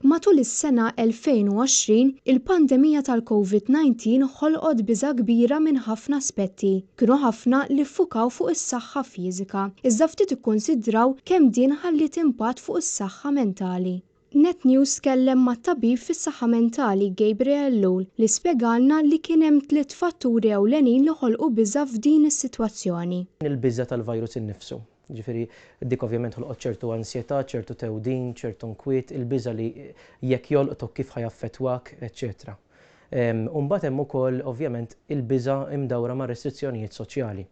Matul is-sena 2020, il-pandemija tal-COVID-19 ħolqot biża' kbira minn ħafna aspetti. Kienu ħafna li ffukaw fuq is-saħħa fiżika, iżda ftit ikkunsidraw kemm din ħallit impatt fuq is-saħħa mentali. Net News tkellem mat-tabib fis-saħħa mentali Gabriel Lul li spjegalna li kien hemm 3 fatturi ewlenin li ħolqu biża' f'din is-sitwazzjoni. Il-biża tal-virus innifsu. Ġifieri dik ovvjament ħolqot ċertu ansjetà, ċertu tewdin, ċertu nkwiet, il-biża li jekk jolqtok kif ħajaffettwak, eċċetera. Mbagħad hemm ukoll ovvjament il-biża imdawra ma' restrizzjonijiet soċjali.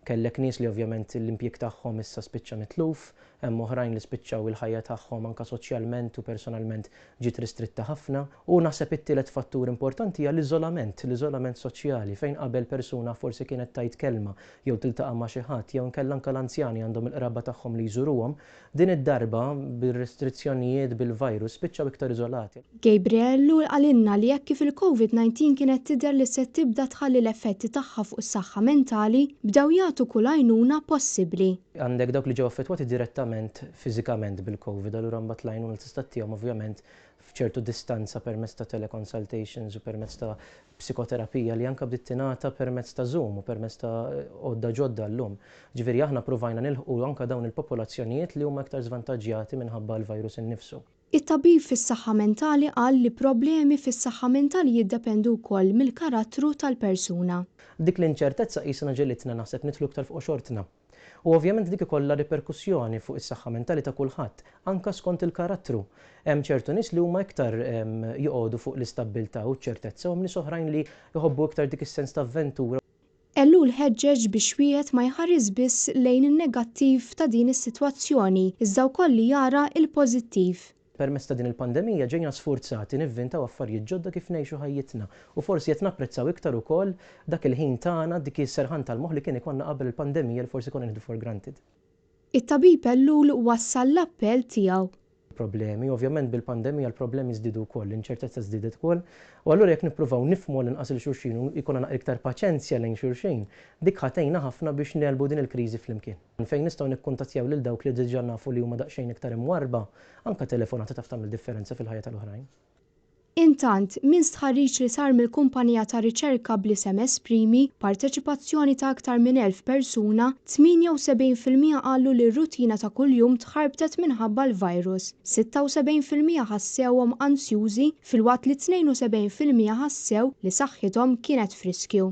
Kellek nies li ovvjament l-impjieg tagħhom issa spiċċa mitluf, hemm oħrajn li spiċċaw il-ħajja tagħhom anke soċjalment u personalment ġiet ristritta ħafna u naħseb it-tielet fattur importanti hija l-iżolament soċjali fejn qabel persuna forsi kienet tajt kelma jew tiltaqa' ma' xi ħadd jew inkella anke l-anzjani għandhom il-qraba tagħhom li jżuruhom, din id-darba bir-restrizzjonijiet bil-virus spiċċaw iktar iżolati. Gabriel Lul għalinna li jekk kif il-COVID-19 kienet tidher li se tibda tħalli l-effetti tagħha fuq is-saħħa mentali bdew jagħtu kull għajnuna possibbli. Għandek dawk li ġew affettwati direttament fiżikament bil-COVID, allura mbagħad l-għajnuna tista' tihom ovvjament f'ċertu distanza permezz ta' teleconsultations u permezz ta' psikoterapija li anke bdiet tingħata permezz ta' Zoom u permezz ta' għodda ġodda llum. Ġifieri aħna provajna nilħqu anke dawn il-popolazzjonijiet li huma iktar żvantaġġjati minħabba l-virus innifsu. It-tabib fis-saħħa mentali qal li problemi fis-saħħa mentali jiddependu wkoll mill-karattru tal-persuna. Dik l-inċertezza qisna ġelitna naħseb nidħlu iktar fuq xortna. U ovvjament dik ikollha riperkussjoni fuq is-saħħa mentali ta' kulħadd, anke skont il-karattru. Hemm ċertu nies li huma iktar joqogħdu fuq l-istabbiltà u ċ-ċertezza u hemm nies oħrajn li jħobbu iktar dik is-sens ta' avventura. Lul ħeġġeġ biex wieħed ma jħares biss lejn in-negattiv ta' din is-sitwazzjoni, iżda wkoll li jara l-pożittiv. Permezz ta' din il-pandemija ġejna sfurzati nivvintaw affarijiet ġodda kif ngħixu ħajjitna u forsi qed napprezzaw iktar ukoll dak il-ħin tagħna dik is-serħan tal-moħħ li kien ikollna qabel il-pandemija li forsi konna nieħdu for granted. It-tabib Lul wassal l-appell tiegħu. Problemi, ovvjament bil-pandemija l-problemi żdiedu wkoll, l-inċertezza żdiedet ukoll, u allura jekk nippruvaw nifhmu l-inqas il xulxin u jkollna iktar paċenzja lejn xulxin, dik ħatejna ħafna biex nelbu din il-kriżi flimkien. Fejn nistgħu nikkuntattjaw lil dawk li diġà nafu li huma daqsxejn iktar imwarba, anke telefonata taf tagħmel differenza fil-ħajja tal-oħrajn. Intant, minn stħarriġ li sar mill-kumpanija ta' riċerka bl-isem Esprimi, parteċipazzjoni ta' aktar minn 1000 persuna, 78% qalu li r-rutina ta' kuljum tħarbtet minħabba l-virus, 76% ħassewhom ansjużi, filwaqt li 72% ħassew li saħħithom kienet friskju.